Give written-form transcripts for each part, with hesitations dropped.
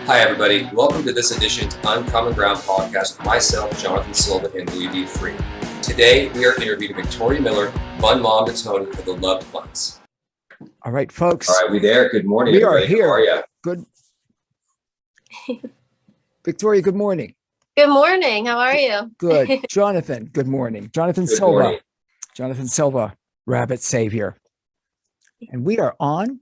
Hi, everybody. Welcome to this edition of Uncommon Ground podcast with myself, Jonathan Silva, and Louie Free. Today, we are interviewing Victoria Miller, bun mom to Tony for the loved buns. All right, folks. All right, we there. Good morning, we everybody. Are here. How are you? Good. Victoria, good morning. Good morning. How are you? Good. Jonathan, good morning. Jonathan Good Silva. morning. Jonathan Silva, Rabbit Savior. And we are on,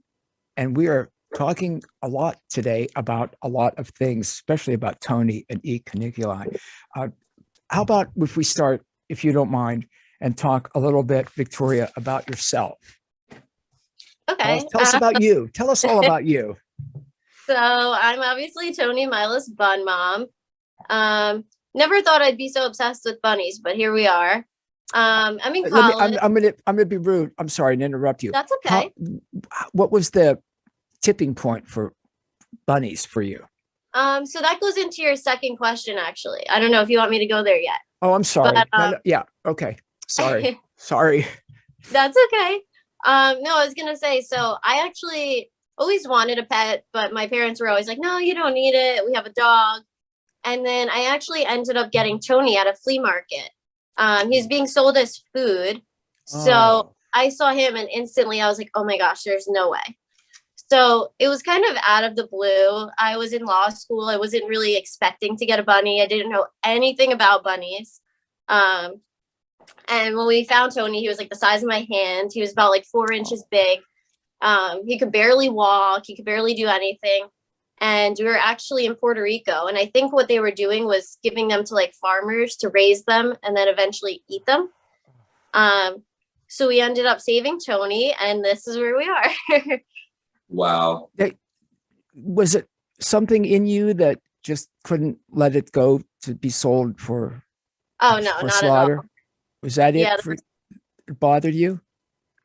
and we are talking a lot today about a lot of things, especially about Tony and E. cuniculi. How about if we start, if you don't mind, and talk a little bit, Victoria, about yourself? Okay. Tell us about you. Tell us all about you. So I'm obviously Tony Milas' bun mom. Never thought I'd be so obsessed with bunnies, but here we are. I'm in college. I'm gonna be rude. I'm sorry to interrupt you. That's okay. What was the tipping point for bunnies for you? So that goes into your second question, actually. I don't know if you want me to go there yet. Oh, I'm sorry. But, no, yeah. Okay. Sorry. Sorry. That's okay. No, I was gonna say, so I actually always wanted a pet, but my parents were always like, no, you don't need it. We have a dog. And then I actually ended up getting Tony at a flea market. He's being sold as food. So I saw him and instantly I was like, oh my gosh, there's no way. So it was kind of out of the blue. I was in law school. I wasn't really expecting to get a bunny. I didn't know anything about bunnies. And when we found Tony, he was like the size of my hand. He was about like 4 inches big. He could barely walk. He could barely do anything. And we were actually in Puerto Rico. And I think what they were doing was giving them to like farmers to raise them and then eventually eat them. So we ended up saving Tony, and this is where we are. Wow. Was it something in you that just couldn't let it go to be sold for? Oh no, for not slaughter? at all. Was that it? Yeah, It bothered you?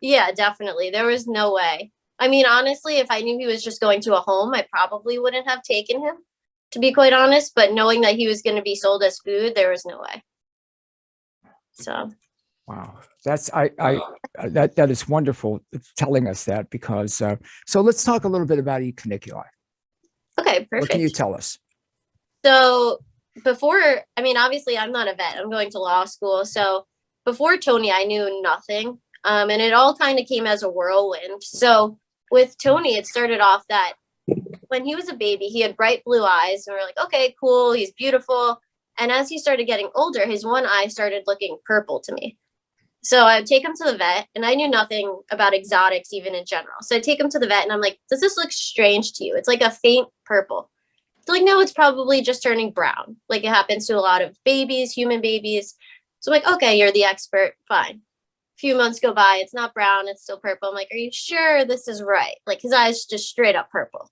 Yeah, definitely. There was no way. I mean, honestly, if I knew he was just going to a home, I probably wouldn't have taken him, to be quite honest. But knowing that he was going to be sold as food, there was no way. So. Wow, that is wonderful telling us that, because so let's talk a little bit about E. cuniculi. Okay, perfect. What can you tell us? So obviously I'm not a vet. I'm going to law school. So before Tony, I knew nothing. And it all kind of came as a whirlwind. So with Tony, it started off that when he was a baby, he had bright blue eyes, and we're like, okay, cool. He's beautiful. And as he started getting older, his one eye started looking purple to me. So I would take him to the vet, and I knew nothing about exotics even in general. So I'd take him to the vet and I'm like, does this look strange to you? It's like a faint purple. They're like, no, it's probably just turning brown. Like it happens to a lot of babies, human babies. So I'm like, okay, you're the expert. Fine. A few months go by. It's not brown. It's still purple. I'm like, are you sure this is right? Like his eyes just straight up purple.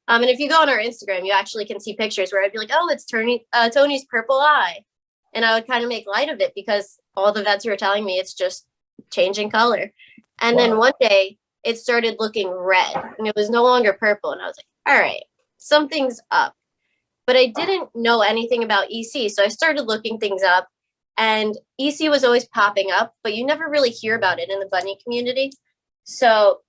And if you go on our Instagram, you actually can see pictures where I'd be like, oh, it's Tony's purple eye. And I would kind of make light of it because all the vets were telling me it's just changing color. And then one day it started looking red and it was no longer purple. And I was like, all right, something's up. But I didn't know anything about EC. So I started looking things up, and EC was always popping up, but you never really hear about it in the bunny community. So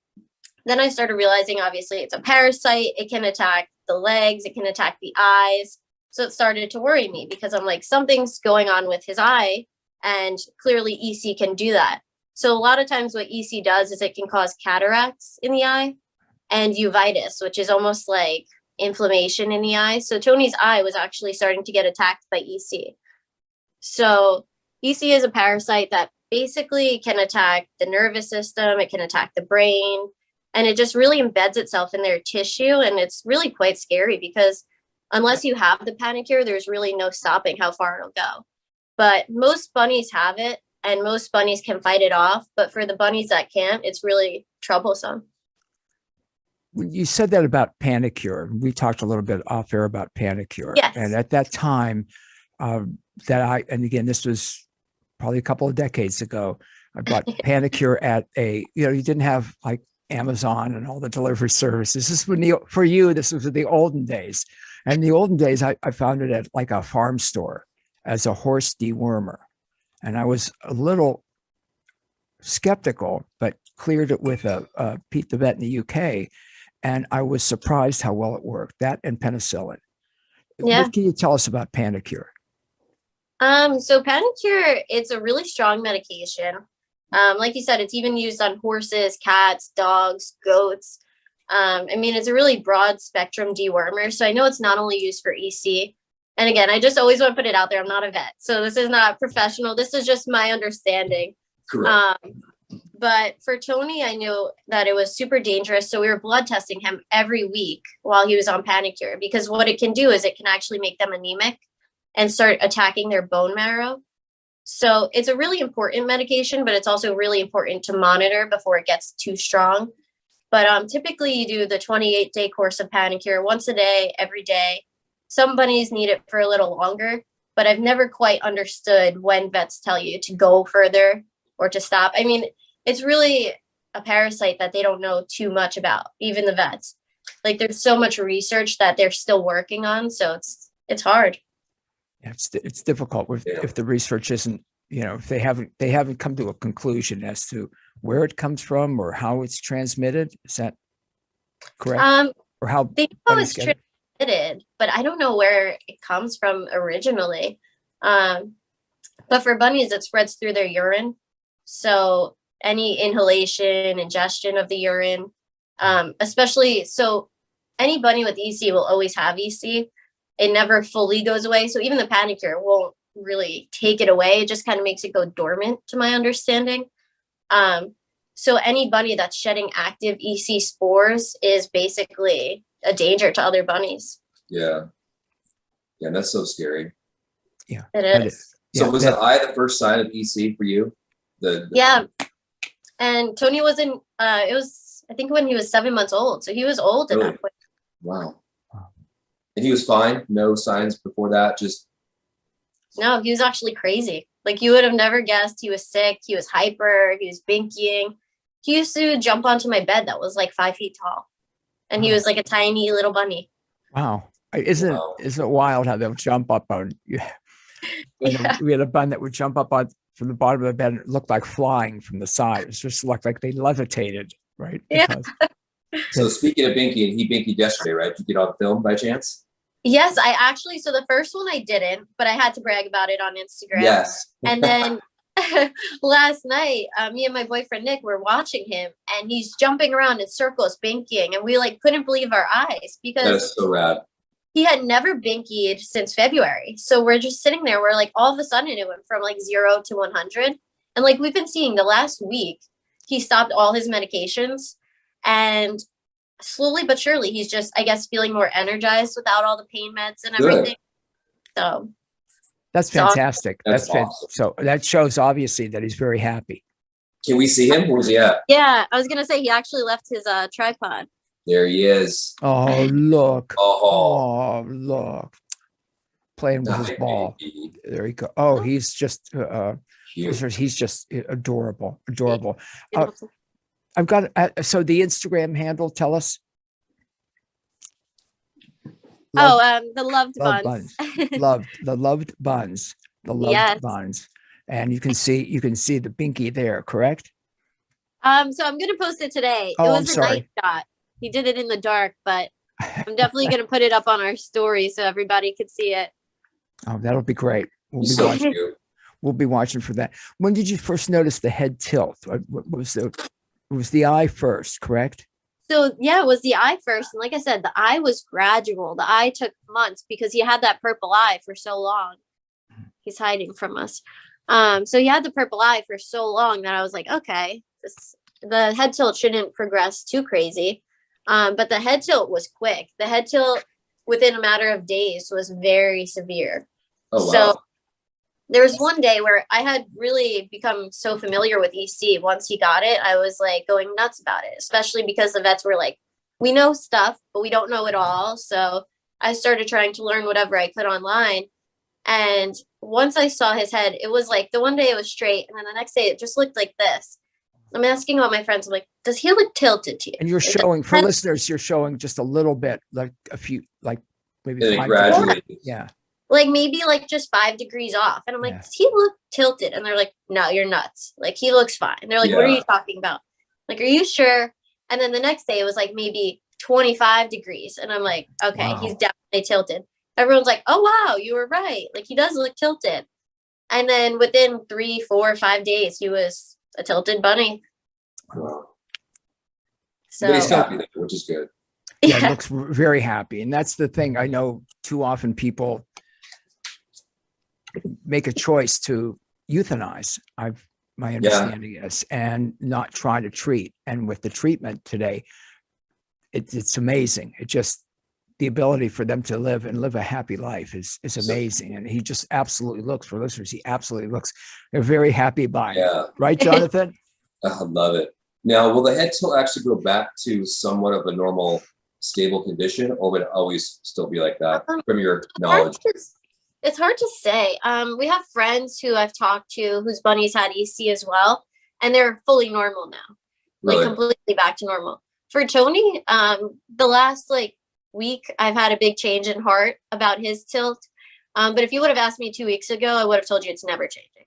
then I started realizing, obviously, it's a parasite. It can attack the legs. It can attack the eyes. So it started to worry me because I'm like, something's going on with his eye, and clearly EC can do that. So a lot of times what EC does is it can cause cataracts in the eye and uveitis, which is almost like inflammation in the eye. So Tony's eye was actually starting to get attacked by EC. So EC is a parasite that basically can attack the nervous system. It can attack the brain, and it just really embeds itself in their tissue. And it's really quite scary because unless you have the Panacur, there's really no stopping how far it'll go. But most bunnies have it, and most bunnies can fight it off. But for the bunnies that can't, it's really troublesome. You said that about Panacur. We talked a little bit off air about Panacur. Yes. And at that time, and again, this was probably a couple of decades ago, I bought Panacur at you didn't have like Amazon and all the delivery services. This was this was the olden days. And in the olden days, I found it at like a farm store as a horse dewormer. And I was a little skeptical, but cleared it with Pete the vet in the UK. And I was surprised how well it worked, that and penicillin. Yeah. What can you tell us about Panacur? So Panacur, it's a really strong medication. Like you said, it's even used on horses, cats, dogs, goats. I mean, it's a really broad spectrum dewormer. So I know it's not only used for EC. And again, I just always want to put it out there. I'm not a vet, so this is not professional. This is just my understanding. Correct. But for Tony, I knew that it was super dangerous. So we were blood testing him every week while he was on Panacur, because what it can do is it can actually make them anemic and start attacking their bone marrow. So it's a really important medication, but it's also really important to monitor before it gets too strong. But typically you do the 28-day course of Panacur once a day, every day. Some bunnies need it for a little longer, but I've never quite understood when vets tell you to go further or to stop. I mean, it's really a parasite that they don't know too much about, even the vets. Like, there's so much research that they're still working on, so it's hard. Yeah, it's difficult if the research isn't, if they haven't come to a conclusion as to where it comes from or how it's transmitted. Is that correct? Or how they know it's transmitted, but I don't know where it comes from originally. But for bunnies, it spreads through their urine. So any inhalation, ingestion of the urine, especially, so any bunny with EC will always have EC. It never fully goes away. So even the Panacur won't really take it away. It just kind of makes it go dormant, to my understanding. So any bunny that's shedding active EC spores is basically a danger to other bunnies. Yeah. Yeah, that's so scary. Yeah. It is. So was the eye the first sign of EC for you? Yeah. And Tony was in, it was, I think, when he was 7 months old. So he was old at that point. Wow. And he was fine? No signs before that? No, he was actually crazy. Like, you would have never guessed. He was sick. He was hyper. He was binkying. He used to jump onto my bed that was like 5 feet tall. And he was like a tiny little bunny. Wow. Isn't it wild how they'll jump up on you? Yeah. We had a bunny that would jump up on from the bottom of the bed and it looked like flying from the side. It just looked like they levitated, right? Yeah. So speaking of binky, he binkied yesterday, right? Did you get on film by chance? Yes, I actually, so the first one I didn't, but I had to brag about it on Instagram. Yes. And then last night, me and my boyfriend Nick were watching him, and he's jumping around in circles, binkying, and we couldn't believe our eyes because that is so rad. He had never binkied since February. So we're just sitting there. We're all of a sudden it went from 0 to 100. And we've been seeing the last week, he stopped all his medications, and slowly but surely he's just, I guess, feeling more energized without all the pain meds and everything. So that's fantastic. That's awesome. So that shows obviously that he's very happy. Can we see him? Where's he at? Yeah, I was gonna say he actually left his tripod. There he is. Oh, look. Oh, look. Playing with his ball. There he go. Oh, he's just he's just adorable. I've got so the Instagram handle, tell us. The loved buns. The loved buns. Buns. And you can see the binky there, correct? So I'm gonna post it today. Oh, it was a night shot. He did it in the dark, but I'm definitely gonna put it up on our story so everybody could see it. Oh, that'll be great. We'll be watching for that. When did you first notice the head tilt? It was the eye first, correct? So yeah, it was the eye first. And like I said, the eye was gradual. The eye took months because he had that purple eye for so long. He's hiding from us. So he had the purple eye for so long that I was like, okay, the head tilt shouldn't progress too crazy. But the head tilt was quick. The head tilt within a matter of days was very severe. Oh, wow. So there was one day where I had really become so familiar with EC. Once he got it, I was going nuts about it, especially because the vets were like, we know stuff, but we don't know it all. So I started trying to learn whatever I could online. And once I saw his head, it was the one day it was straight. And then the next day it just looked like this. I'm asking all my friends, I'm like, does he look tilted to you? And you're showing, for listeners, you're showing just a little bit, a few, maybe 5 gradually. Yeah. Maybe just 5 degrees off. And I'm like, does he look tilted? And they're like, no, you're nuts. He looks fine. And they're like, what are you talking about? Are you sure? And then the next day it was maybe 25 degrees. And I'm like, okay, He's definitely tilted. everyone's like, oh wow, you were right. Like he does look tilted. And then within 3, 4, 5 days, he was a tilted bunny. Wow. So But he's happy though, which is good. Yeah, yeah. looks very happy. And that's the thing. I know too often people make a choice to euthanize. My understanding is, and not try to treat. And with the treatment today, it's amazing. It just, the ability for them to live a happy life is amazing. And he just absolutely looks, for listeners, he absolutely looks a very happy bunny. Yeah. Right, Jonathan? I love it. Now, will the head tilt actually go back to somewhat of a normal, stable condition, or would it always still be like that from your knowledge? It's hard to say. We have friends who I've talked to whose bunnies had EC as well, and they're fully normal now, like Really? completely back to normal. For Tony, the last week, I've had a big change in heart about his tilt. But if you would have asked me 2 weeks ago, I would have told you it's never changing.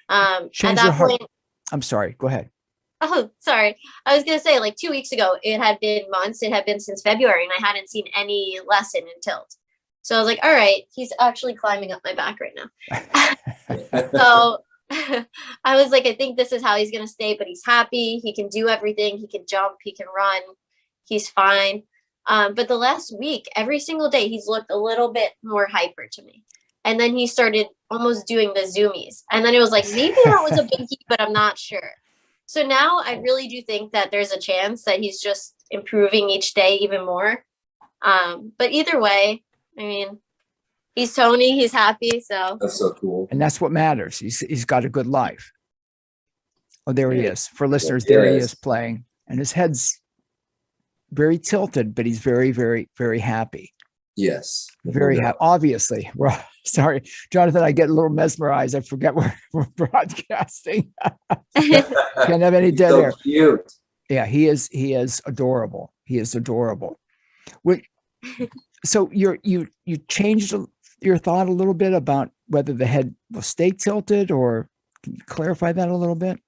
At Change your that heart. point, I'm sorry. Go ahead. oh, sorry. I was going to say 2 weeks ago, it had been months. It had been since February, and I hadn't seen any lesson in tilt. So I was like, all right, he's actually climbing up my back right now. So I was like, I think this is how he's going to stay, but he's happy. He can do everything. He can jump. He can run. He's fine. But the last week, every single day, he's looked a little bit more hyper to me. And then he started almost doing the zoomies. And then it was like, maybe that was a binky, but I'm not sure. So now I really do think that there's a chance that he's just improving each day even more. But either way, I mean, he's Tony, he's happy. So That's so cool. And that's what matters. He's got a good life. Oh, there he is. For listeners, Yeah, there he he is. is playing. And his head's very tilted, but he's very, very, very happy. Yes. Very happy. Obviously. Well, sorry, Jonathan, I get a little mesmerized. I forget we're broadcasting. Can't have any dead So air. cute. Yeah, he is adorable. He is adorable. So you changed your thought a little bit about whether the head will stay tilted, or can you clarify that a little bit?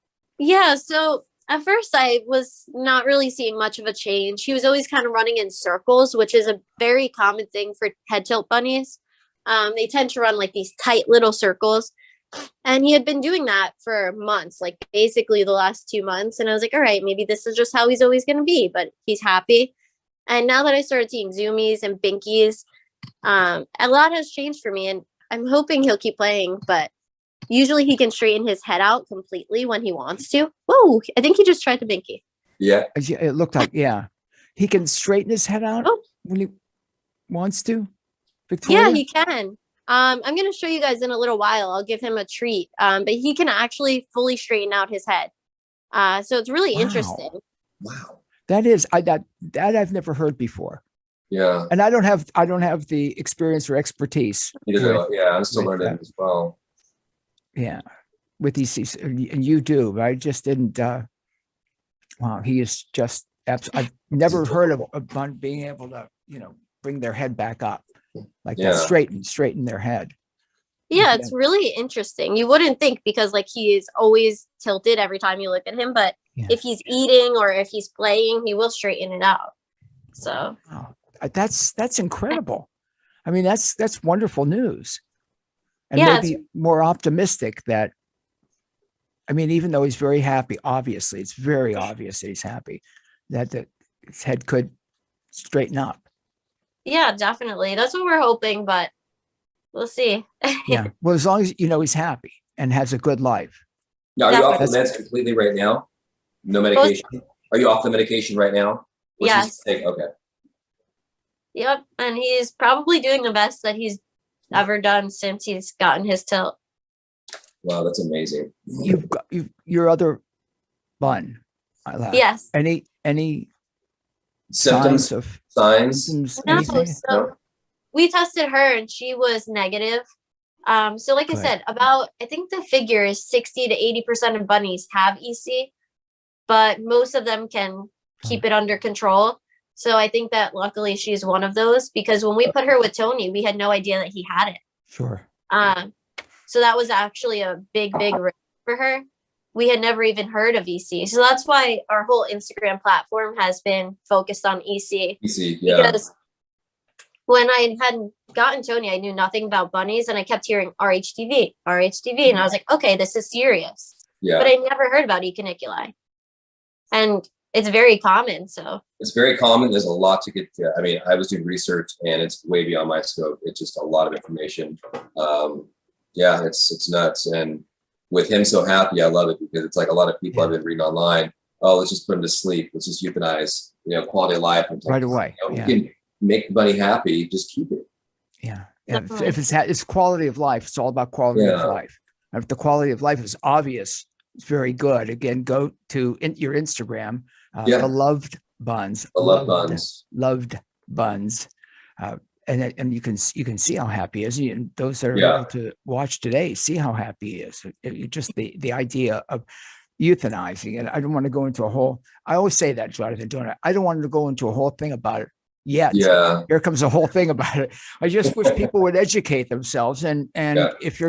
yeah, so at first I was not really seeing much of a change. He was always kind of running in circles, which is a very common thing for head tilt bunnies. They tend to run these tight little circles. And he had been doing that for months, basically the last 2 months. And I was like, all right, maybe this is just how he's always going to be, but he's happy. And now that I started seeing zoomies and binkies, a lot has changed for me. And I'm hoping he'll keep playing, but usually he can straighten his head out completely when he wants to. Whoa, I think he just tried to binky. Yeah. It looked like, yeah, he can straighten his head out when he wants to. Victoria? Yeah, he can. I'm going to show you guys in a little while. I'll give him a treat. But he can actually fully straighten out his head. So it's really interesting. Wow. That is, that I've never heard before. Yeah. And I don't have the experience or expertise. Yeah, I'm still with learning that. as well. Yeah, with these, and you do. I just didn't. Wow, he is just. I've never heard of a bun being able to, bring their head back up like that, straighten their head. Yeah, it's really interesting. You wouldn't think, because he is always tilted every time you look at him, but if he's eating or if he's playing, he will straighten it out. So wow. That's incredible. I mean, that's wonderful news. And maybe more optimistic that, I mean, even though he's very happy, obviously, it's very obvious that he's happy, that his head could straighten up. yeah, definitely. That's what we're hoping, but we'll see. Yeah. Well, as long as he's happy and has a good life. Now, are you off the Definitely. meds completely right now? No medication? Are you off the medication right now? Yes. Okay. Yep. And he's probably doing the best that he's ever done since he's gotten his tilt. Wow, that's amazing. You've got your other bun. Yes. Any Symptoms? Signs? No, anything? so we tested her and she was negative. So like I said, I think the figure is 60 to 80% of bunnies have EC, but most of them can keep it under control. So I think that luckily she's one of those, because when we put her with Tony, we had no idea that he had it. Sure. So that was actually a big risk for her. We had never even heard of EC. So that's why our whole Instagram platform has been focused on EC. EC, yeah. Because when I had gotten Tony, I knew nothing about bunnies, and I kept hearing RHTV, RHTV, and I was like, okay, this is serious. Yeah. But I never heard about cuniculi, and it's very common. So it's very common. There's a lot to get. I mean, I was doing research, and it's way beyond my scope. It's just a lot of information. Yeah, it's nuts. And with him so happy, I love it, because it's like a lot of people I've been reading online. Oh, let's just put him to sleep. Let's just euthanize, quality of life. Right away. You can make the bunny happy. Just keep it. Yeah. If it's quality of life, it's all about quality of life. If the quality of life is obvious, it's very good. Again, go to your Instagram, the loved buns, loved buns. And you can see how happy he is. And those that are able to watch today, see how happy he is. Just the idea of euthanizing. And I don't want to go into a whole, I always say that, Jonathan, don't I? I don't want to go into a whole thing about it yet. Yeah. Here comes a whole thing about it. I just wish people would educate themselves. And if you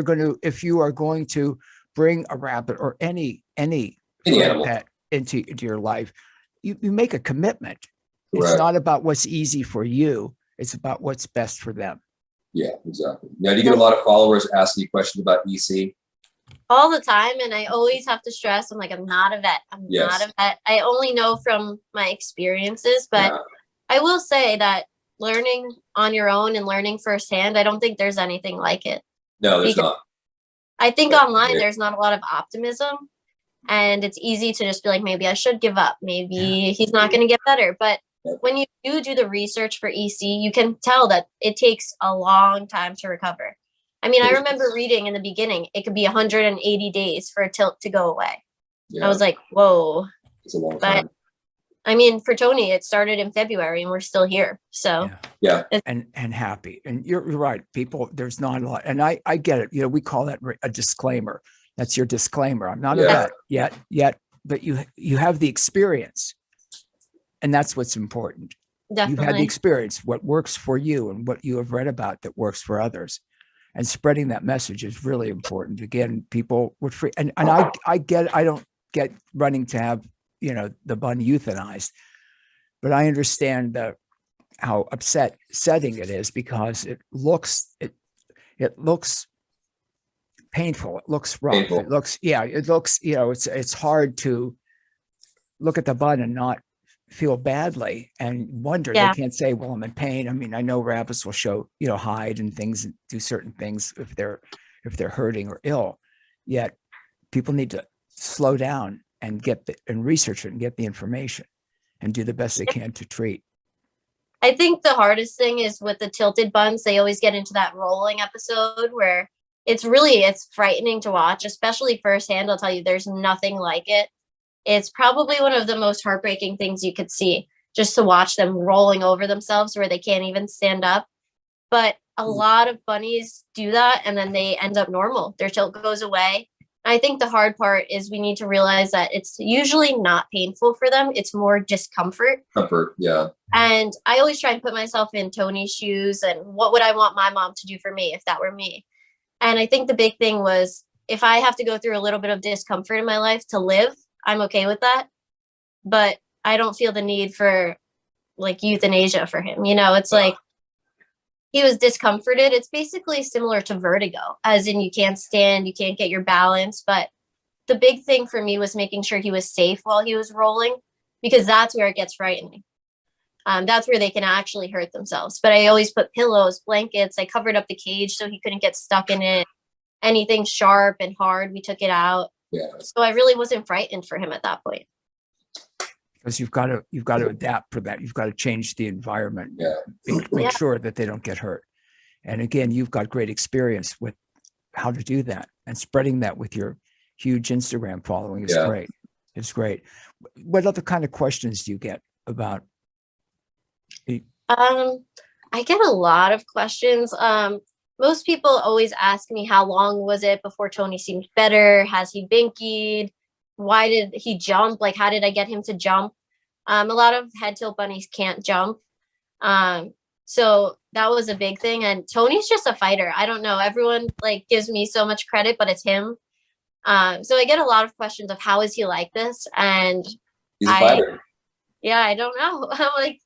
are going to bring a rabbit or any animal pet into your life, you make a commitment. Correct. It's not about what's easy for you. It's about what's best for them. Yeah, exactly. Now, do you get a lot of followers asking you questions about EC? All the time. And I always have to stress, I'm like, I'm not a vet. I'm not a vet. I only know from my experiences, but I will say that learning on your own and learning firsthand, I don't think there's anything like it. No, there's not. I think online there's not a lot of optimism, and it's easy to just be like, maybe I should give up. Maybe he's not going to get better. But when you do the research for EC, you can tell that it takes a long time to recover. I mean, I remember reading in the beginning, it could be 180 days for a tilt to go away. I was like, whoa. It's a long time. I mean, for Tony, it started in February and we're still here. So and happy. And you're right. People, there's not a lot. And I get it. We call that a disclaimer. That's your disclaimer. I'm not a vet yet, but you have the experience. And that's what's important. Definitely. You've had the experience, what works for you and what you have read about that works for others. And spreading that message is really important. Again, people would free. And I don't get running to have, the bun euthanized, but I understand how upsetting it is, because it looks painful. It looks rough. Painful. It looks, it's hard to look at the bun and not feel badly and wonder. They can't say, well, I'm in pain. I mean, I know rabbits will show, hide and things and do certain things if they're hurting or ill. Yet people need to slow down and and research it and get the information and do the best they can to treat. I think the hardest thing is with the tilted buns, they always get into that rolling episode where it's frightening to watch, especially firsthand. I'll tell you, there's nothing like it. It's probably one of the most heartbreaking things you could see, just to watch them rolling over themselves where they can't even stand up. But a lot of bunnies do that, and then they end up normal. Their tilt goes away. I think the hard part is we need to realize that it's usually not painful for them. It's more discomfort. Comfort, yeah. And I always try and put myself in Tony's shoes, and what would I want my mom to do for me if that were me? And I think the big thing was, if I have to go through a little bit of discomfort in my life to live, I'm okay with that. But I don't feel the need for like euthanasia for him. It's like he was discomforted. It's basically similar to vertigo, as in you can't stand, you can't get your balance. But the big thing for me was making sure he was safe while he was rolling, because that's where it gets frightening. That's where they can actually hurt themselves. But I always put pillows, blankets. I covered up the cage so he couldn't get stuck in it. Anything sharp and hard, we took it out. Yeah. So I really wasn't frightened for him at that point. Because you've got to adapt for that. You've got to change the environment. Yeah. Make sure that they don't get hurt. And again, you've got great experience with how to do that, and spreading that with your huge Instagram following is great. It's great. What other kind of questions do you get about? I get a lot of questions. Most people always ask me, how long was it before Tony seemed better? Has he binkied? Why did he jump? Like, how did I get him to jump? A lot of head tilt bunnies can't jump. So that was a big thing. And Tony's just a fighter. I don't know. Everyone gives me so much credit, but it's him. So I get a lot of questions of how is he like this? And he's a fighter. Yeah, I don't know. I'm like,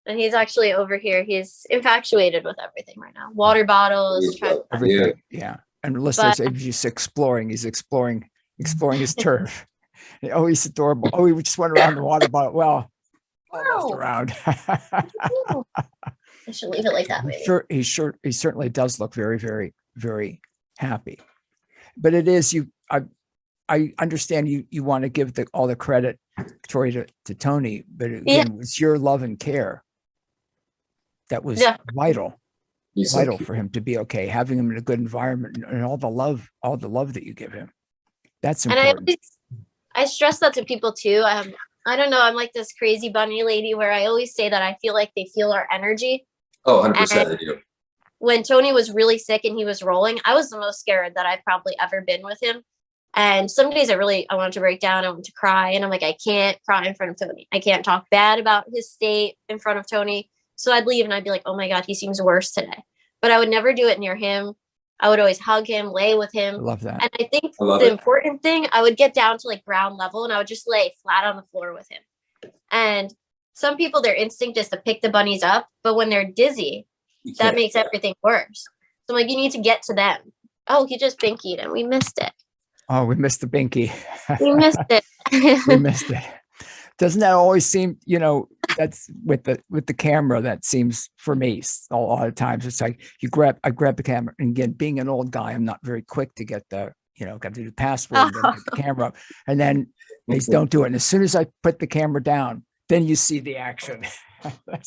And he's actually over here. He's infatuated with everything right now. Water bottles, He's trying, like, Everything. yeah. Yeah. And listeners, but he's just exploring. He's exploring his turf. Oh, he's adorable. Oh, we just went around the water bottle. Well, almost Wow. around. I should leave it like that. Maybe. He certainly does look very, very, very happy. But it is you. I understand you want to give all the credit, Victoria, to Tony, but again, it's your love and care that was vital He's so vital cute. for him to be okay, having him in a good environment and all the love that you give him. That's And important. I stress that to people too. I don't know. I'm like this crazy bunny lady where I always say that I feel like they feel our energy. Oh, 100% they do. When Tony was really sick and he was rolling, I was the most scared that I've probably ever been with him. And some days I wanted to break down. I wanted to cry. And I'm like, I can't cry in front of Tony. I can't talk bad about his state in front of Tony. So I'd leave and I'd be like, oh my God, he seems worse today. But I would never do it near him. I would always hug him, lay with I him. love that. And I think love the it. important thing, I would get down to like ground level and I would just lay flat on the floor with him. And some people, their instinct is to pick the bunnies up. But when they're dizzy, that makes everything worse. So I'm like, you need to get to them. Oh, he just binkied and we missed it. Oh, we missed the binky. We missed it. We missed it. Doesn't that always seem, that's with the camera, that seems for me a lot of times it's like I grab the camera, and again, being an old guy, I'm not very quick to get got to do the password and then get the camera up, and then they don't do it. And as soon as I put the camera down, then you see the action.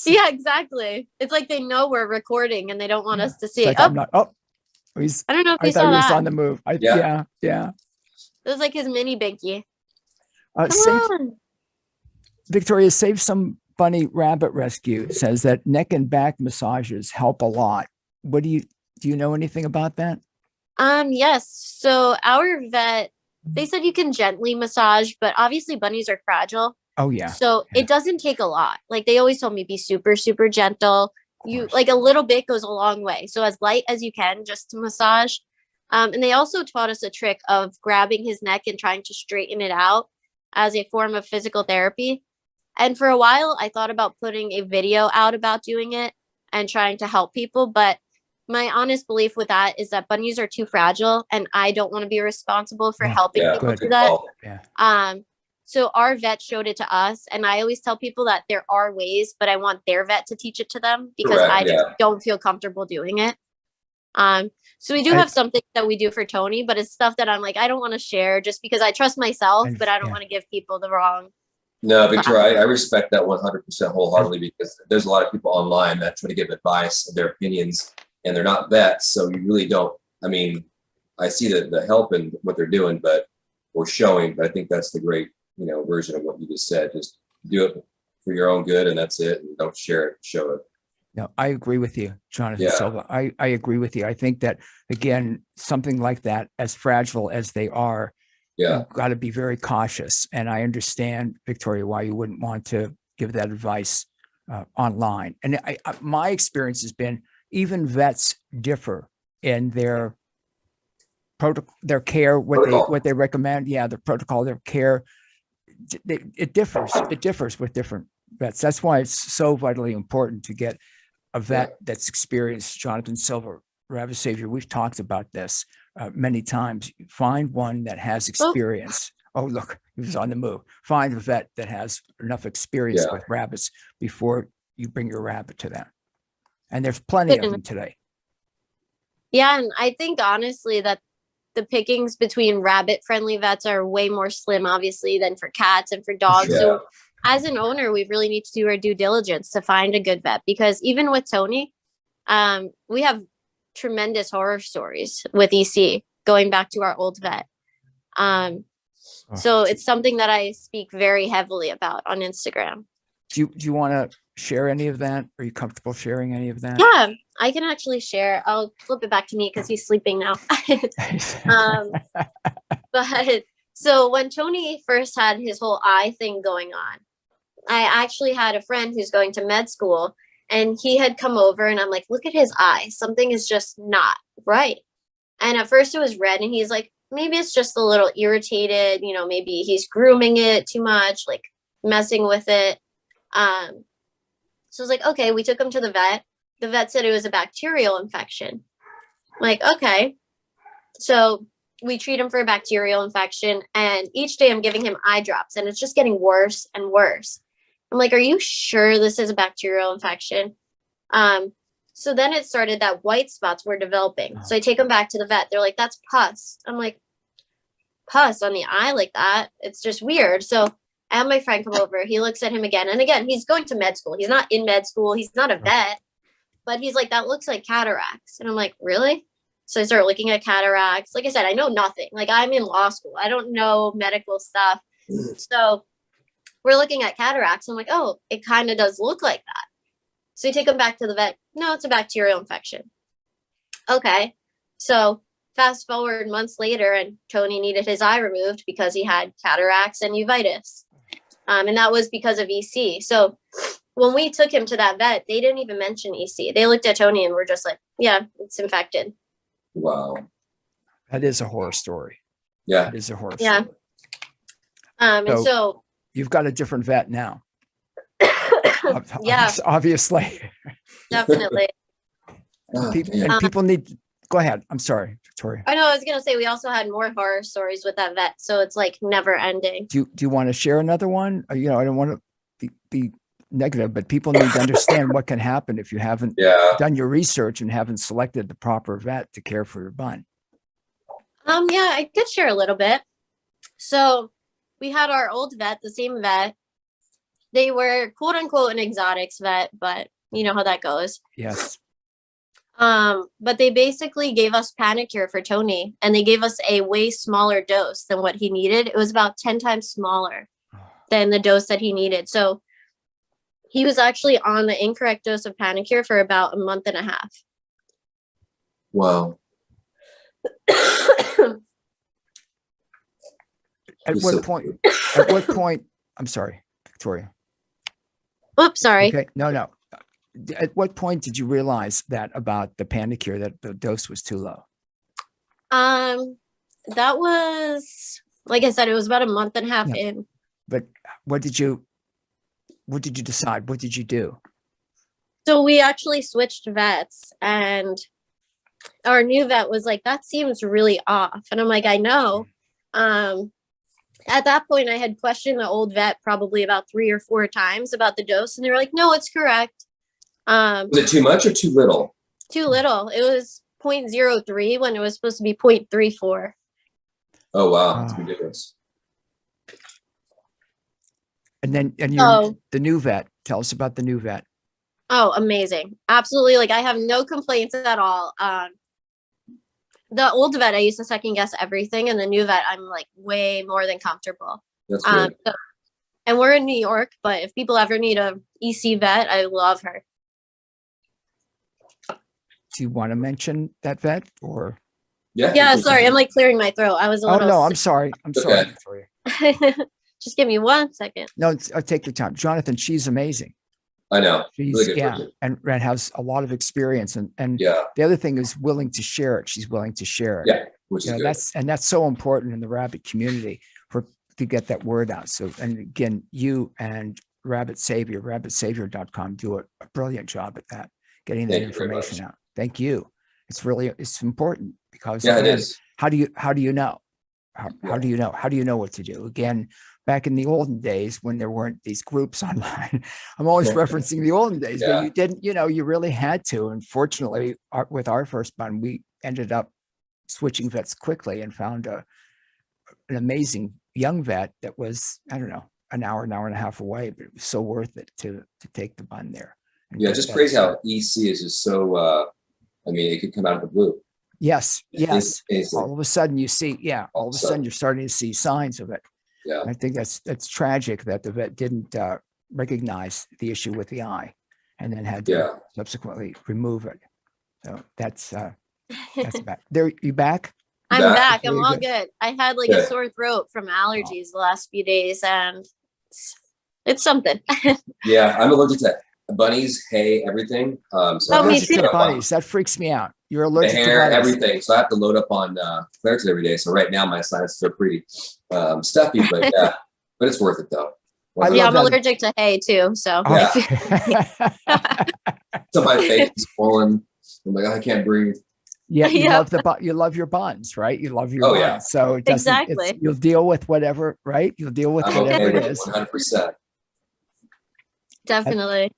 Yeah, exactly. It's like they know we're recording and they don't want us to see. Like, I I'm not. Oh, don't know if I you thought saw he was that. on the move. Yeah. It was like his mini binky. Come on. Victoria, Save Some Bunny Rabbit Rescue says that neck and back massages help a lot. What do you know anything about that? Yes. So our vet, they said you can gently massage, but obviously bunnies are fragile. Oh yeah. So it doesn't take a lot. Like they always told me, be super, super gentle. You like a little bit goes a long way. So as light as you can, just to massage. And they also taught us a trick of grabbing his neck and trying to straighten it out as a form of physical therapy. And for a while, I thought about putting a video out about doing it and trying to help people. But my honest belief with that is that bunnies are too fragile and I don't want to be responsible for helping people do that. Yeah. So our vet showed it to us. And I always tell people that there are ways, but I want their vet to teach it to them because I just don't feel comfortable doing it. So we do have something that we do for Tony, but it's stuff that I'm like, I don't want to share just because I trust myself, but I don't want to give people the wrong. No, Victoria, I respect that 100% wholeheartedly because there's a lot of people online that try to give advice and their opinions, and they're not vets. So you really don't. I mean, I see the help in what they're doing, or showing. But I think that's the great, version of what you just said. Just do it for your own good, and that's it. And don't share it, show it. No, I agree with you, Jonathan Silva. I agree with you. I think that again, something like that, as fragile as they are, you've got to be very cautious. And I understand, Victoria, why you wouldn't want to give that advice online. And my experience has been even vets differ in their protocol, their care, what they recommend. Yeah, their protocol, their care. It differs. It differs with different vets. That's why it's so vitally important to get a vet that's experienced. Jonathan Silva, Rabbit Savior, we've talked about this many times. Find one that has experience. Oh, look, he was on the move. Find a vet that has enough experience with rabbits before you bring your rabbit to them. And there's plenty of them today. Yeah, and I think honestly that the pickings between rabbit-friendly vets are way more slim, obviously, than for cats and for dogs. So as an owner, we really need to do our due diligence to find a good vet, because even with Tony, we have tremendous horror stories with EC going back to our old vet. So it's something that I speak very heavily about on Instagram. Do you want to share any of that? Are you comfortable sharing any of that? Yeah, I can actually share. I'll flip it back to me because he's sleeping now. But so when Tony first had his whole eye thing going on, I actually had a friend who's going to med school, and he had come over and I'm like, look at his eye. Something is just not right. And at first it was red, and he's like, maybe it's just a little irritated. Maybe he's grooming it too much, like messing with it. So I was like, okay, we took him to the vet. The vet said it was a bacterial infection. I'm like, okay. So we treat him for a bacterial infection, and each day I'm giving him eye drops, and it's just getting worse and worse. I'm like, are you sure this is a bacterial infection? So then it started that white spots were developing. So I take him back to the vet. They're like, that's pus. I'm like, pus on the eye like that? It's just weird. So I have my friend come over. He looks at him again. And again, he's going to med school. He's not in med school. He's not a vet. But he's like, that looks like cataracts. And I'm like, really? So I start looking at cataracts. Like I said, I know nothing. Like, I'm in law school. I don't know medical stuff. So we're looking at cataracts. I'm like, oh, it kind of does look like that. So you take him back to the vet. No, it's a bacterial infection. Okay. So fast forward months later, and Tony needed his eye removed because he had cataracts and uveitis. And that was because of EC. So when we took him to that vet, they didn't even mention EC. They looked at Tony and were just like, yeah, it's infected. Wow. That is a horror story. Yeah. It is a horror Yeah. story. And so You've got a different vet now. yeah, Obviously. definitely. Oh, People, man. and people need, go ahead. I'm sorry, Victoria. I know, I was going to say, we also had more horror stories with that vet. So it's like never ending. Do you want to share another one? I don't want to be negative, but people need to understand what can happen if you haven't Yeah. done your research and haven't selected the proper vet to care for your bun. Yeah, I could share a little bit. So we had our old vet, the same vet. They were quote unquote an exotics vet, but you know how that goes. Yes. But they basically gave us Panacur for Tony, and they gave us a way smaller dose than what he needed. It was about 10 times smaller than the dose that he needed. So he was actually on the incorrect dose of Panacur for about a month and a half. Wow. At It's what so- point? At what point? I'm sorry, Victoria. Oops, sorry. Okay. No. At what point did you realize that about the Panacur, that the dose was too low? That was, like I said, it was about a month and a half Yeah. in. But what did you decide? What did you do? So we actually switched vets, and our new vet was like, that seems really off. And I'm like, I know. At that point, I had questioned the old vet probably about 3 or 4 times about the dose, and they were like, no, it's correct. Was it too much or too little? Too little. It was 0.03 when it was supposed to be 0.34. Oh, wow. That's ridiculous. And then, Oh. the new vet. Tell us about the new vet. Oh, amazing. Absolutely. Like, I have no complaints at all. The old vet, I used to second guess everything, and the new vet, I'm like way more than comfortable. That's good. And we're in New York, but if people ever need a EC vet, I love her. Do you want to mention that vet or? Yeah. Yeah, sorry, I'm like clearing my throat. I was a Oh little no, I'm sorry. I'm sorry, Okay. Victoria. Just give me 1 second. No, I'll take your time, Jonathan. She's amazing. I know. She's Really good person. and has a lot of experience, and Yeah. the other thing is willing to share it. She's willing to share it. Yeah. Which is good. That's so important in the rabbit community to get that word out. So, and again, you and rabbitsavior.com do a brilliant job at that, getting that Thank you very information much. out. Thank you. It's important because Yeah, it again, is. how do you know? How Yeah. do you know? How do you know what to do? Again, back in the olden days when there weren't these groups online, I'm always Yeah. referencing the olden days, Yeah. but you didn't, you really had to. Unfortunately, with our first bun, we ended up switching vets quickly and found an amazing young vet that was, I don't know, an hour and a half away, but it was so worth it to take the bun there. and Yeah. get Just that crazy started. how EC is just so, I mean, it could come out of the blue. Yes. It's amazing. All of a sudden you see, all of a sudden you're starting to see signs of it. Yeah. I think that's tragic that the vet didn't recognize the issue with the eye and then had to Yeah. subsequently remove it. So that's back. There, you back? I'm Back. back. I'm Very all good. good. I had like Good. a sore throat from allergies the last few days, and it's something. Yeah. I'm allergic to bunnies, hay, everything. So Oh, I have me to Allergic too. to load up on bunnies. That freaks me out. You're the allergic to hair, bunnies. everything. So I have to load up on Claritin every day. So right now my sinuses are pretty stuffy, but yeah, but it's worth it though. I Yeah, love I'm that. allergic to hay too. So Yeah. Okay. So my face is swollen. I'm like, I can't breathe. Yeah, you Yep. love you love your buns, right? You love your Oh, buns. yeah. So it doesn't, it's, Exactly. you'll deal with whatever, right? You'll deal with I'm whatever okay it with it is. 100%. Definitely.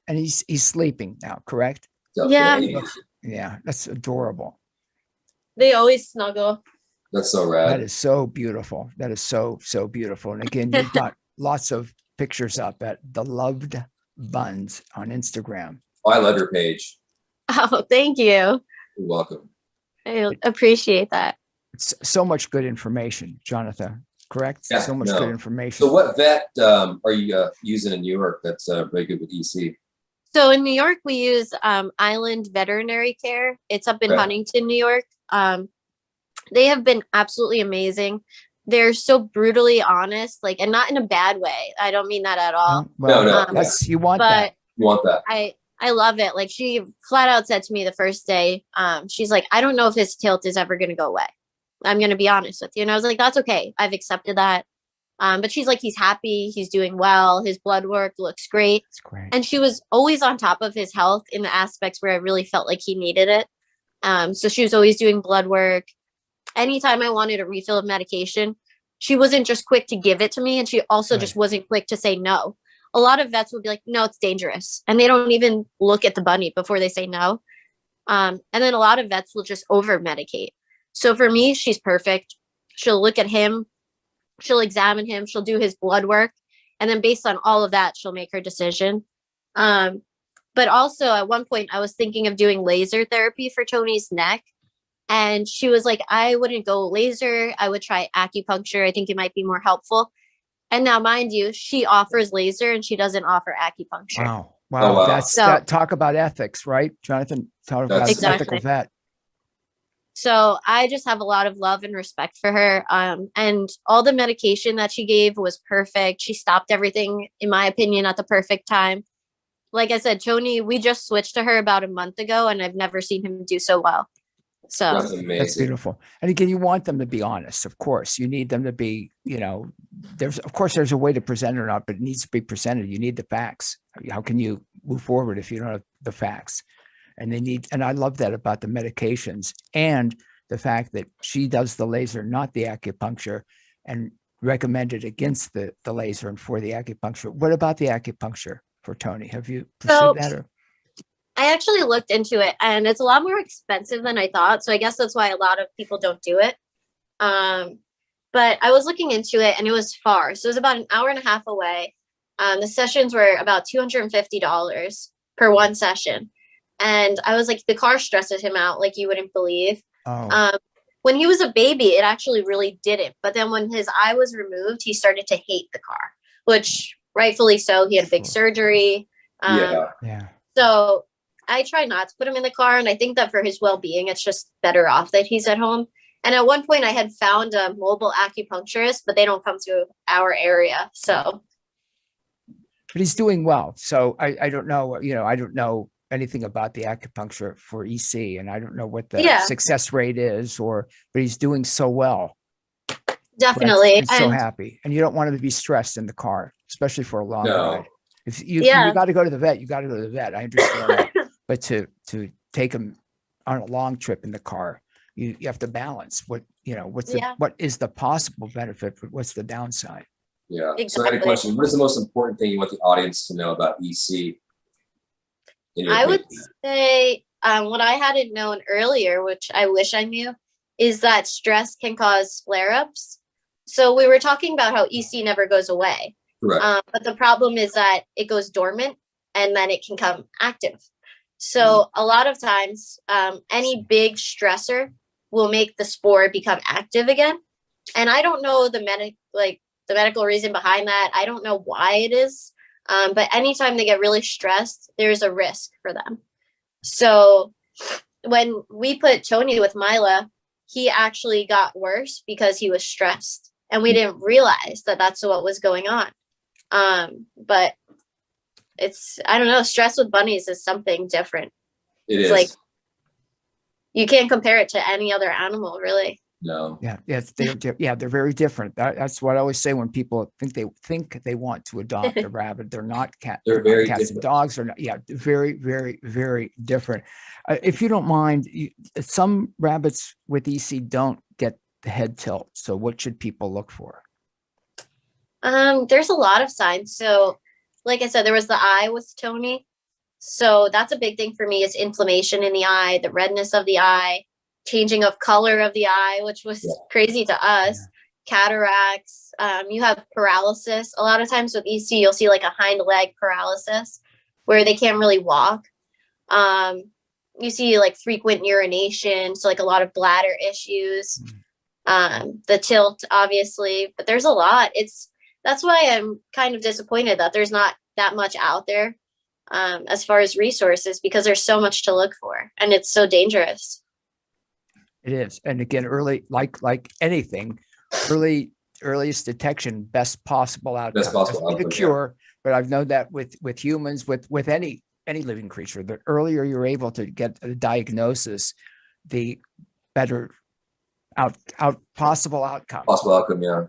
And he's sleeping now, correct? So, Yeah. baby, Yeah, that's adorable. They always snuggle. that's so That rad. is so beautiful. That is so, so beautiful. And again, you've got lots of pictures up at the Loved Buns on Instagram. Oh, I love your page. Oh, thank you. You're welcome. I appreciate that. It's so much good information, Jonathan, correct? Yeah, So much no. good information. So what vet are you using in New York that's very good with EC? So in New York, we use Island Veterinary Care. It's up in Okay. Huntington, New York. They have been absolutely amazing. They're so brutally honest, like, and not in a bad way. I don't mean that at all. Well, No, that's, you want But that. You want that? I love it. Like, she flat out said to me the first day, she's like, I don't know if his tilt is ever going to go away. I'm going to be honest with you. And I was like, that's okay. I've accepted that. But she's like, he's happy. He's doing well. His blood work looks great. It's great. And she was always on top of his health in the aspects where I really felt like he needed it. So she was always doing blood work. Anytime I wanted a refill of medication, she wasn't just quick to give it to me. And she also just wasn't quick to say no. A lot of vets would be like, no, it's dangerous. And they don't even look at the bunny before they say no. And then a lot of vets will just over medicate. So for me, she's perfect. She'll look at him. She'll examine him. She'll do his blood work. And then based on all of that, she'll make her decision. But also at one point I was thinking of doing laser therapy for Tony's neck. And she was like, I wouldn't go laser. I would try acupuncture. I think it might be more helpful. And now, mind you, she offers laser and she doesn't offer acupuncture. Wow. Oh, wow. That's So- that, talk about ethics, right? Jonathan, talk about That's- an ethical vet. So I just have a lot of love and respect for her. And all the medication that she gave was perfect. She stopped everything, in my opinion, at the perfect time. Like I said, Tony, we just switched to her about a month ago, and I've never seen him do so well. So That's That's amazing. beautiful. And again, you want them to be honest, of course. You need them to be, there's a way to present it or not, but it needs to be presented. You need the facts. How can you move forward if you don't have the facts? And I love that about the medications and the fact that she does the laser, not the acupuncture, and recommended against the laser and for the acupuncture. What about the acupuncture for Tony? Have you pursued that? Or? I actually looked into it, and it's a lot more expensive than I thought. So I guess that's why a lot of people don't do it. But I was looking into it, and it was far. So it was about an hour and a half away. The sessions were about $250 per one session. And I was like, the car stresses him out like you wouldn't believe. Oh, When he was a baby, it actually really didn't. But then when his eye was removed, he started to hate the car, which rightfully so. He had a big surgery. yeah. So I try not to put him in the car. And I think that for his well-being, it's just better off that he's at home. And at one point I had found a mobile acupuncturist, but they don't come to our area. So. But he's doing well. So I don't know, I don't know anything about the acupuncture for EC, and I don't know what the success rate is, but he's doing so well. Definitely. I'm so happy. And you don't want him to be stressed in the car, especially for a long ride. If you got to go to the vet, you got to go to the vet. I understand that. But to take him on a long trip in the car, you have to balance what is the possible benefit, but what's the downside? Yeah. Exactly. So I had a question. What is the most important thing you want the audience to know about EC? I would say what I hadn't known earlier, which I wish I knew, is that stress can cause flare-ups. So we were talking about how EC never goes away. Correct. But the problem is that it goes dormant and then it can come active. So a lot of times, any big stressor will make the spore become active again. And I don't know the medical reason behind that. I don't know why it is. But anytime they get really stressed, there's a risk for them. So when we put Tony with Mila, he actually got worse because he was stressed. And we didn't realize that that's what was going on. But I don't know, stress with bunnies is something different. It's like, you can't compare it to any other animal, really. No. Yeah, yes, they're very different. That's what I always say when people think they want to adopt a rabbit. They're not They're not very cats and different. dogs. Are not. Yeah, very, very, very different. If you don't mind, some rabbits with EC don't get the head tilt. So what should people look for? There's a lot of signs. So, like I said, there was the eye with Tony. So that's a big thing for me is inflammation in the eye, the redness of the eye, changing of color of the eye, which was crazy to us. Cataracts. You have paralysis. A lot of times with EC, you'll see like a hind leg paralysis where they can't really walk. You see like frequent urination, so like a lot of bladder issues. The tilt, obviously, but there's a lot. That's why I'm kind of disappointed that there's not that much out there as far as resources, because there's so much to look for and it's so dangerous. It is, and again, early, like anything, earliest detection, best possible outcome. Best possible Doesn't mean outcome, a cure, but I've known that with humans, with any living creature, the earlier you're able to get a diagnosis, the better possible outcome. Possible outcome, yeah.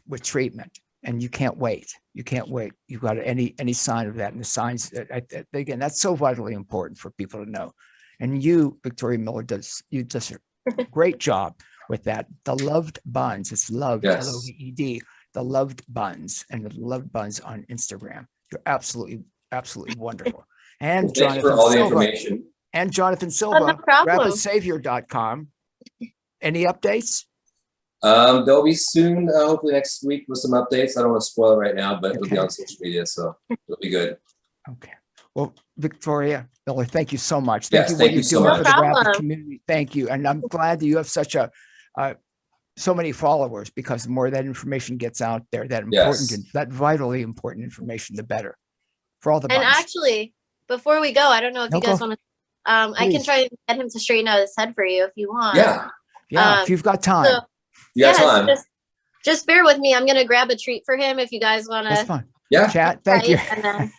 With treatment. And you can't wait. You can't wait. You've got any sign of that. And the signs, again, that's so vitally important for people to know. And you, Victoria Miller, you does a great job with that. The loved buns, it's loved, Yes. L-O-V-E-D, the loved buns, and the loved buns on Instagram. You're absolutely wonderful. And Well, thanks for all the information. And Jonathan Oh, Silva, no problem. rabbitsavior.com. Any updates? They'll be soon, hopefully next week with some updates. I don't want to spoil it right now, but it'll be Okay. on social media, so it'll be good. Okay. Well, Victoria Miller, thank you so much. Yes, thank you so doing much. for the No rabbit problem. community. Thank you. And I'm glad that you have such so many followers, because the more that information gets out there, that Yes. that vitally important information, the better for all the And buns. actually, before we go, I don't know if No, you guys go. want to, I can Please. try and get him to straighten out his head for you if you want. Yeah, Yeah, if you've got time, So, you got yes, time. just bear with me. I'm going to grab a treat for him if you guys want that's to. fine. Yeah, Chat. Thank you. And then,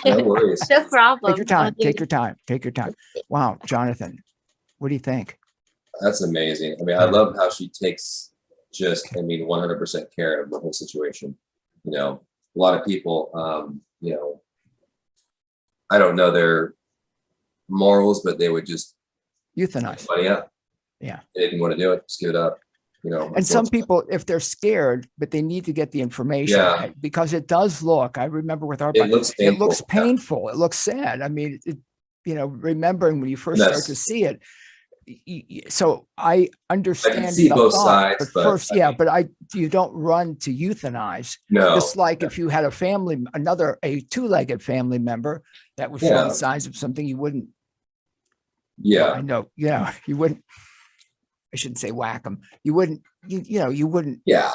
no worries. no problem. Take your time. I'll do- Take your time. Take your time. Wow, Jonathan, what do you think? That's amazing. I mean, I love how she takes 100% care of the whole situation. You know, a lot of people, I don't know their morals, but they would just Euthanize. money up. Yeah. They didn't want to do it, just give it up. And some people, if they're scared, but they need to get the information, Yeah. because it does look, I remember with our, It looks it painful. looks painful. It looks sad. I mean, remembering when you first start to Yes. see it. So I understand see the both thought, sides, but but first, I mean- you don't run to euthanize. No. Just like if you had a two-legged family member that was Yeah. showing signs of something, you wouldn't. Yeah. Well, I know, you wouldn't. I shouldn't say whack them. You wouldn't. You wouldn't Yeah.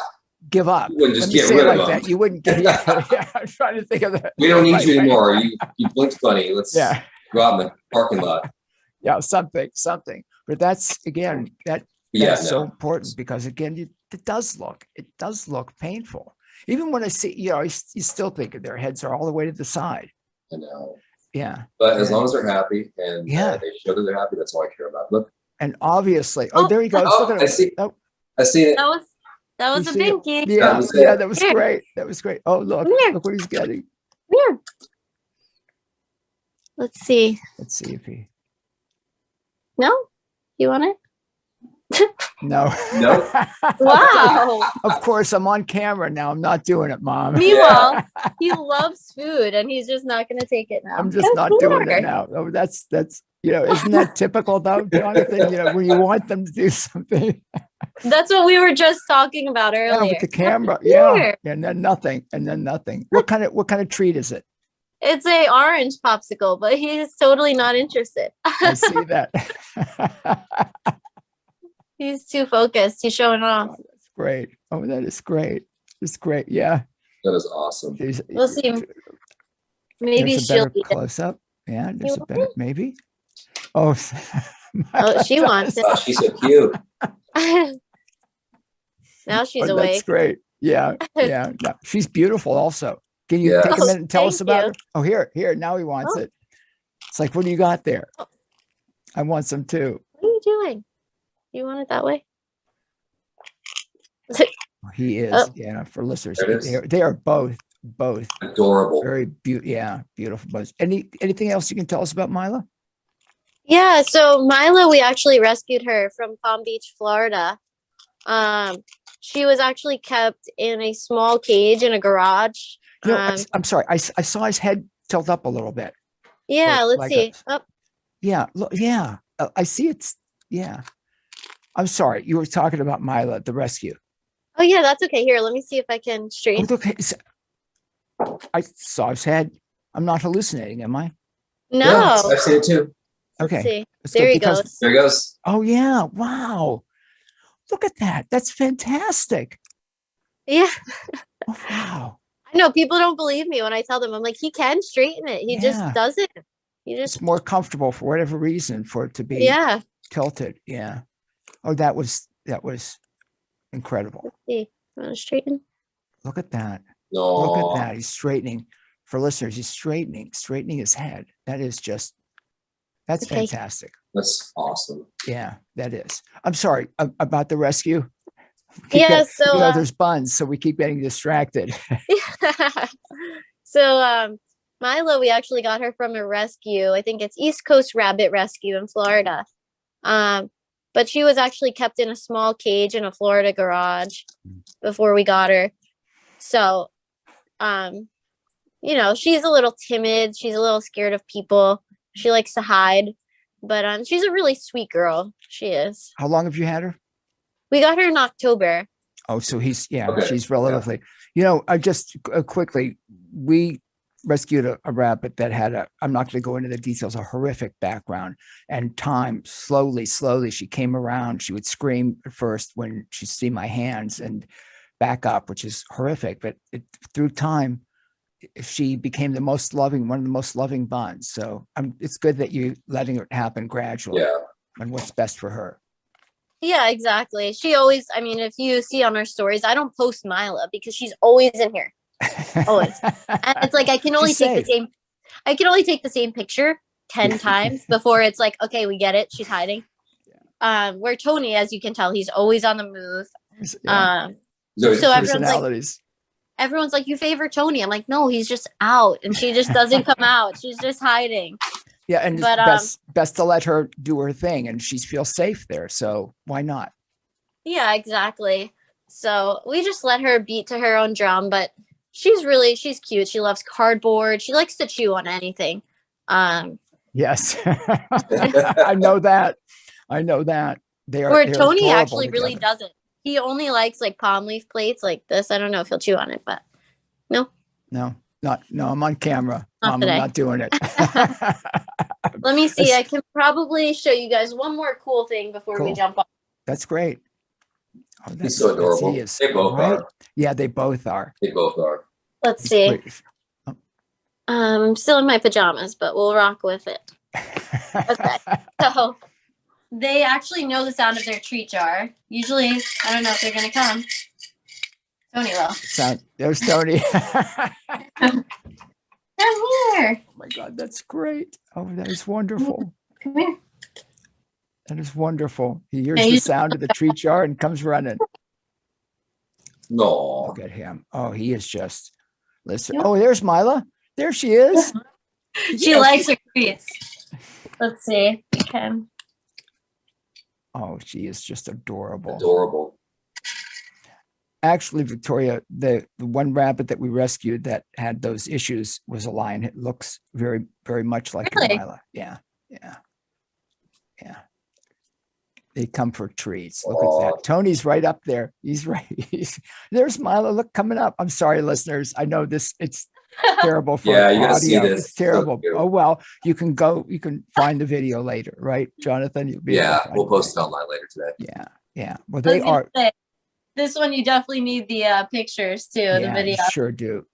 give up. You wouldn't just Let me get say it rid of like them. that. You wouldn't get. Yeah, I'm trying to think of that. We don't need Right, you right. anymore. You blinked funny. Let's Yeah, go out in the parking lot. yeah, something. But that's again Yeah, that's so no. important, because again, it does look painful. Even when I see, you still think their heads are all the way to the side. I know. Yeah, But as Yeah. long as they're happy and Yeah. they show that they're happy, that's all I care about. Look, and obviously, Oh, there he goes. oh, Look at I him. see. Oh, I see it. That was You a see it? binky. yeah, was yeah, it. that was Here. great. That was great. Oh, look, Come here. look what he's getting. Here. Let's see. Let's see if he. No? You want it? No. No. Wow. Of course, I'm on camera now. I'm not doing it, Mom. Meanwhile, he loves food and he's just not going to take it now. I'm just Go not doing here. it now. Oh, that's isn't that typical though, Jonathan? When you want them to do something, That's what we were just talking about yeah, earlier. with the camera, Here. and then nothing. What kind of treat is it? It's a orange popsicle, but he's totally not interested. I see that. He's too focused. He's showing off. That's great. Oh, that is great. It's great. Yeah. That is awesome. We'll see. Maybe There's a she'll better eat it. close up. Yeah, there's You a better maybe. Oh, Oh, she wants Oh, she's so cute. it. Now she's Oh, awake. that's great. Yeah, yeah. No, she's beautiful also. Can you Yeah. take a minute and tell us Thank about you. her? Oh, here. Now he wants Oh. it. It's like, what do you got there? Oh. I want some too. What are you doing? You want it that way? He is, Oh. yeah, for listeners, There it is. they are both Adorable. very beautiful buds. Anything else you can tell us about Mila? Yeah, so Mila, we actually rescued her from Palm Beach, Florida. She was actually kept in a small cage in a garage. You know, I'm sorry, I saw his head tilt up a little bit. Yeah, let's like see. Oh, Yeah, look, yeah, I see it's, yeah. I'm sorry, you were talking about Mila, the rescue. oh yeah, that's okay. Here, let me see if I can Oh, straighten. look, I saw his head. I'm not hallucinating, am I? No, Yeah, I've seen it too. let's Okay. see. Let's There go, he because- goes. There he goes. Oh yeah, wow. Look at that. That's fantastic. Yeah, Oh, wow. I know people don't believe me when I tell them. I'm like, he can straighten it. He just Yeah. doesn't. He just, It's more comfortable for whatever reason for it to be yeah. tilted. Yeah. Oh, that was incredible. Let's see. Want to straighten? Look at that. No. Look at that. He's straightening. For listeners, he's straightening his head. That's Okay. fantastic. That's awesome. Yeah, that is. I'm sorry about the rescue. Yeah, so There's buns, so we keep getting distracted. so Milo, we actually got her from a rescue. I think it's East Coast Rabbit Rescue in Florida. But she was actually kept in a small cage in a Florida garage before we got her. So she's a little timid, she's a little scared of people. She likes to hide, but she's a really sweet girl. She is. How long have you had her? We got her in October. Oh, so Okay. she's relatively, I just quickly, we rescued a rabbit that had I'm not going to go into the details, a horrific background and time. Slowly, she came around. She would scream at first when she'd see my hands and back up, which is horrific. But through time, she became one of the most loving bonds. So it's good that you letting it happen gradually. Yeah. And what's best for her. Yeah, exactly. She always, if you see on our stories, I don't post Mila because she's always in here. Always. And it's like I can only take the same picture 10 times before it's like, okay, we get it. She's hiding. Where Tony, as you can tell, he's always on the move. Yeah. So everyone's like, you favor Tony. I'm like, no, he's just out, and she just doesn't come out. She's just hiding. Yeah, and it's best to let her do her thing, and she feels safe there. So why not? Yeah, exactly. So we just let her beat to her own drum, but she's cute. She loves cardboard. She likes to chew on anything. Yes, I know that. Where Tony actually together. really doesn't. He only likes like palm leaf plates like this. I don't know if he'll chew on it, but no. No, I'm on camera. Not today. I'm not doing it. Let me see. I can probably show you guys one more cool thing before we jump off. That's great. Oh, He's so adorable. They both are. Yeah, they both are. They both are. Let's see. I'm still in my pajamas, but we'll rock with it. Okay. So they actually know the sound of their treat jar. Usually, I don't know if they're going to come. Tony will. There's Tony. Come here. Oh my God, that's great. Oh, that is wonderful. Come here. That is wonderful. He hears the sound of the treat jar and comes running. No. Look at him. Oh, he is just, listen. Oh, there's Mila. There she is. She likes her treats. Let's see. Okay. Oh, she is just adorable. Adorable. Actually, Victoria, the one rabbit that we rescued that had those issues was a lion. It looks very, very much like Mila. Yeah. They come for treats. Look at that. Tony's right up there. He's right. There's Mila. Look, coming up. I'm sorry, listeners. I know it's terrible for yeah, you gotta audio. see this. It's terrible. So oh well, you can find the video later, right, Jonathan? We'll post it online later today. Yeah. Well, they are. This one you definitely need the pictures too, the video.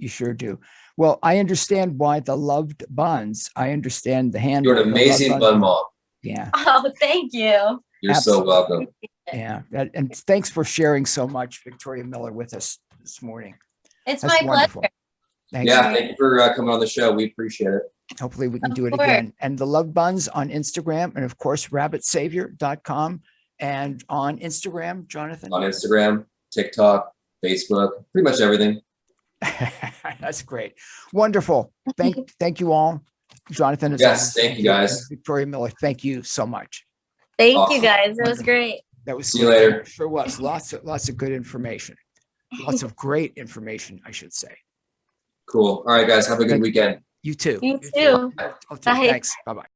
You sure do. Well, I understand why the loved buns. I understand the hand. You're an amazing bun mom. Yeah. Oh, thank you. You're so welcome. Yeah. And thanks for sharing so much, Victoria Miller, with us this morning. It's my pleasure. Thank you for coming on the show. We appreciate it. Hopefully we can do it again. And the Love Buns on Instagram, and of course, rabbitsavior.com, and on Instagram, Jonathan. On Instagram, TikTok, Facebook, pretty much everything. That's great. Wonderful. Thank you all. Jonathan, as Yes, always, thank you guys. and Victoria Miller, thank you so much. Thank you Awesome. guys. It was great. That was See you great. later. Sure was. Lots of good information. Lots of great information, I should say. Cool. All right, guys. Have a good weekend. You too. You too. I'll Bye. Thanks. Bye-bye.